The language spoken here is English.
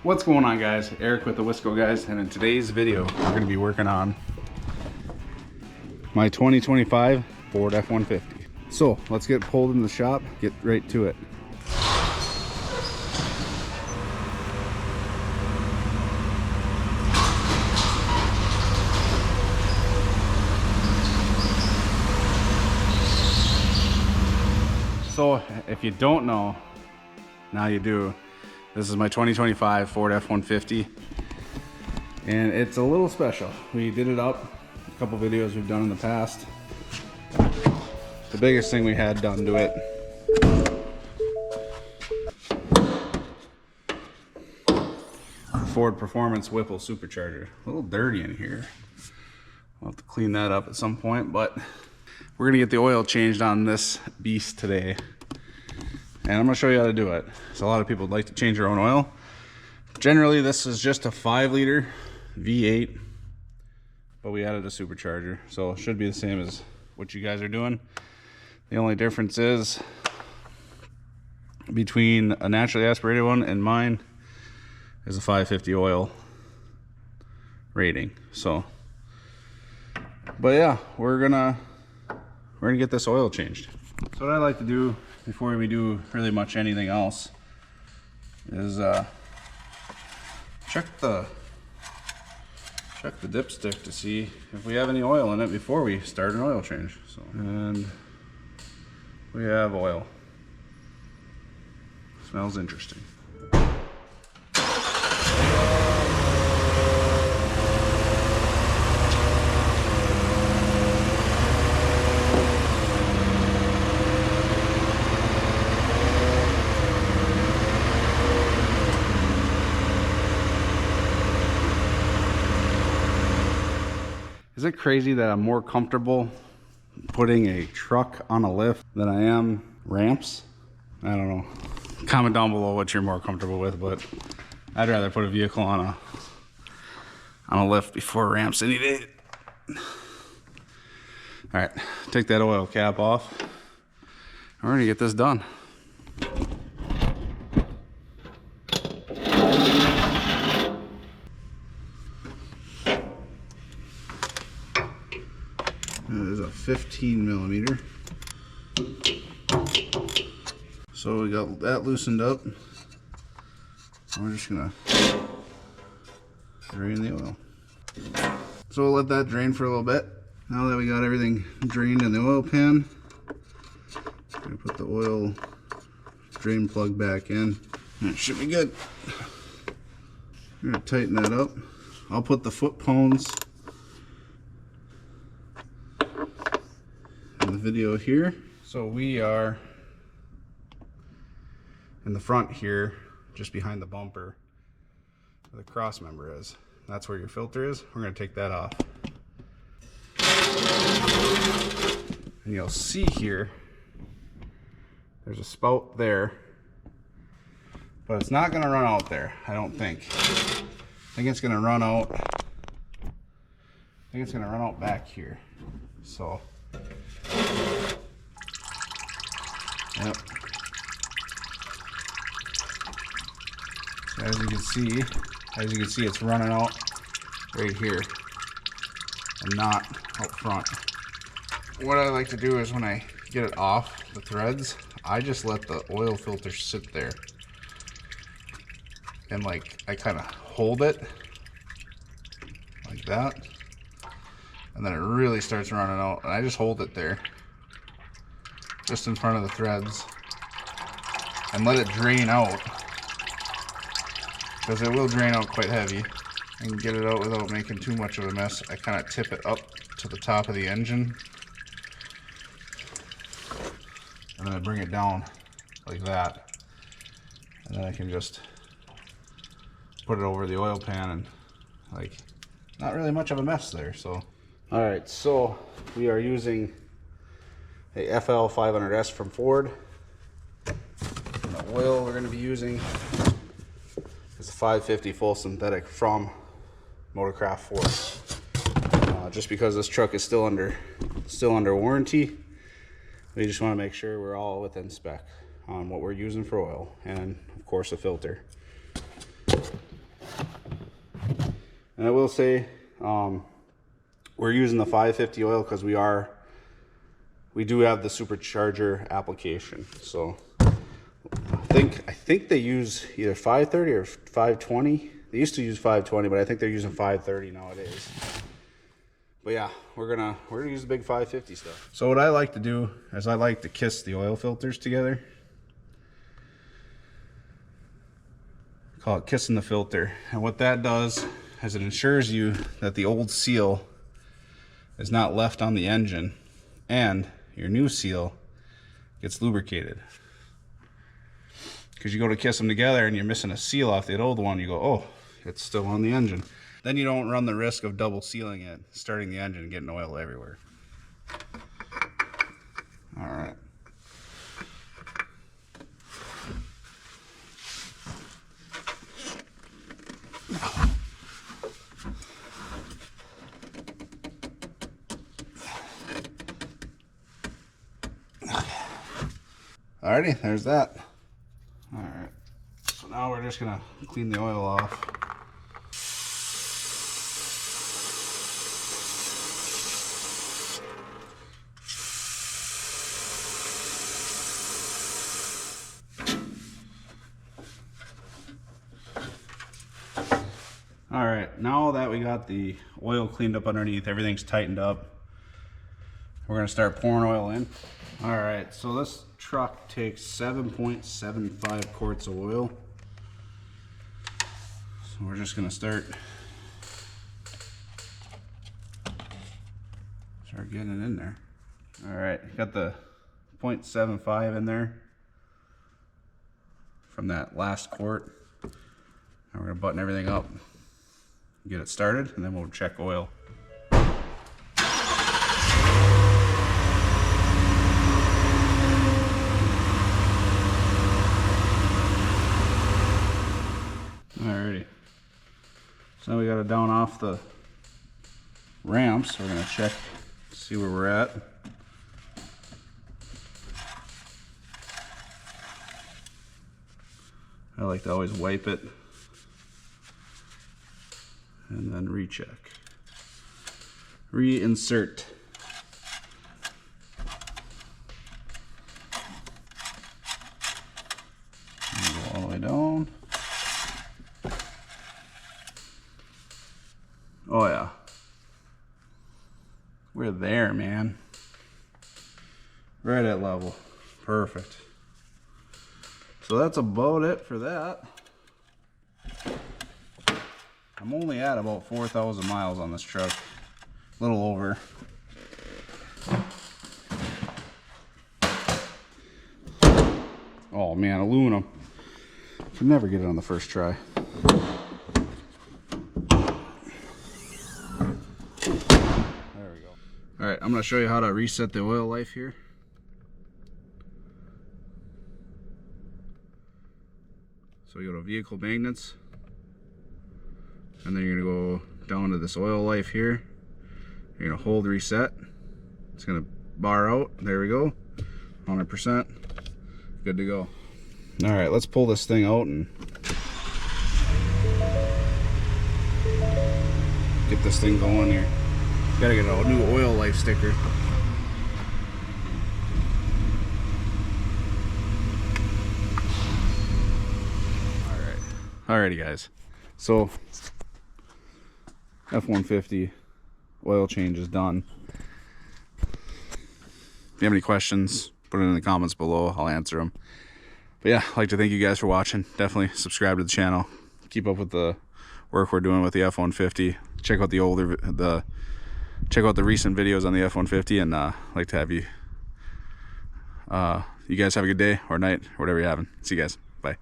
What's going on, guys? Eric with TheWiscoGuyz, and in today's video we're going to be working on my 2025 Ford F150. So let's get pulled in the shop, get right to it. So if you don't know, now you do. This is my 2025 Ford F150, and it's a little special. We did it up, a couple videos we've done in the past. The biggest thing we had done to it Ford Performance Whipple Supercharger. A little dirty in here. I'll have to clean that up at some point, but we're gonna get the oil changed on this beast today. And I'm gonna show you how to do it. So a lot of people would like to change their own oil. Generally, this is just a 5-liter V8, but we added a supercharger. So it should be the same as what you guys are doing. The only difference is between a naturally aspirated one and mine is a 550 oil rating. So, but yeah, we're gonna get this oil changed. So what I like to do before we do really much anything else is check the dipstick to see if we have any oil in it before we start an oil change. So, and we have oil. Smells interesting. Is it crazy that I'm more comfortable putting a truck on a lift than I am ramps? I don't know. Comment down below what you're more comfortable with, but I'd rather put a vehicle on a lift before ramps any day. All right, take that oil cap off. We're gonna get this done. It is a 15 millimeter. So we got that loosened up. We're just gonna drain the oil. So we'll let that drain for a little bit. Now that we got everything drained in the oil pan, I'm gonna put the oil drain plug back in. And it should be good. I'm gonna tighten that up. I'll put the foot pounds in the video here. So we are in the front here, just behind the bumper where the cross member is. That's where your filter is. We're going to take that off. And you'll see here, there's a spout there, but it's not going to run out there, I don't think. I think it's going to run out. Back here. So, yep. So as you can see, it's running out right here and not out front. What I like to do is when I get it off the threads, I just let the oil filter sit there. And like, I kind of hold it like that. And then it really starts running out. And I just hold it there, just in front of the threads, and let it drain out, because it will drain out quite heavy. I can get it out without making too much of a mess. I kind of tip it up to the top of the engine, and then I bring it down like that, and then I can just put it over the oil pan, and like, not really much of a mess there. So all right, so we are using a FL 500S from Ford. And the oil we're going to be using is a 550 full synthetic from Motorcraft Ford. Just because this truck is still under warranty, we just want to make sure we're all within spec on what we're using for oil, and of course a filter. And I will say, we're using the 550 oil because we do have the supercharger application. So I think they use either 530 or 520. They used to use 520, but I think they're using 530 nowadays. But yeah, we're gonna use the big 550 stuff. So what I like to do is I like to kiss the oil filters together. Call it kissing the filter. And what that does is it ensures you that the old seal is not left on the engine and your new seal gets lubricated. Because you go to kiss them together and you're missing a seal off the old one, you go, oh, it's still on the engine. Then you don't run the risk of double sealing it, starting the engine and getting oil everywhere. All right. Alrighty, there's that. Alright, so now we're just gonna clean the oil off. Alright, now that we got the oil cleaned up underneath, everything's tightened up, we're gonna start pouring oil in. Alright, so this truck takes 7.75 quarts of oil. So we're just gonna start getting it in there. Alright, got the 0.75 in there from that last quart. And we're gonna button everything up, get it started, and then we'll check oil. Alrighty, so now we got to down off the ramps. We're going to check, see where we're at. I like to always wipe it and then recheck. Reinsert. Go all the way down. Oh yeah, we're there, man. Right at level. Perfect. So that's about it for that. I'm only at about 4,000 miles on this truck. A little over. Oh man, aluminum. Can never get it on the first try. Alright, I'm going to show you how to reset the oil life here. So you go to vehicle maintenance, and then you're going to go down to this oil life here. You're going to hold reset. It's going to bar out. There we go. 100%. Good to go. Alright, let's pull this thing out and get this thing going here. Gotta get a new oil life sticker. Alrighty guys, so F-150 oil change is done. If you have any questions, put it in the comments below. I'll answer them. But yeah, I'd like to thank you guys for watching. Definitely subscribe to the channel. Keep up with the work we're doing with the F-150. Check out check out the recent videos on the F-150, and I'd like to have you guys have a good day or night or whatever you're having. See you guys. Bye.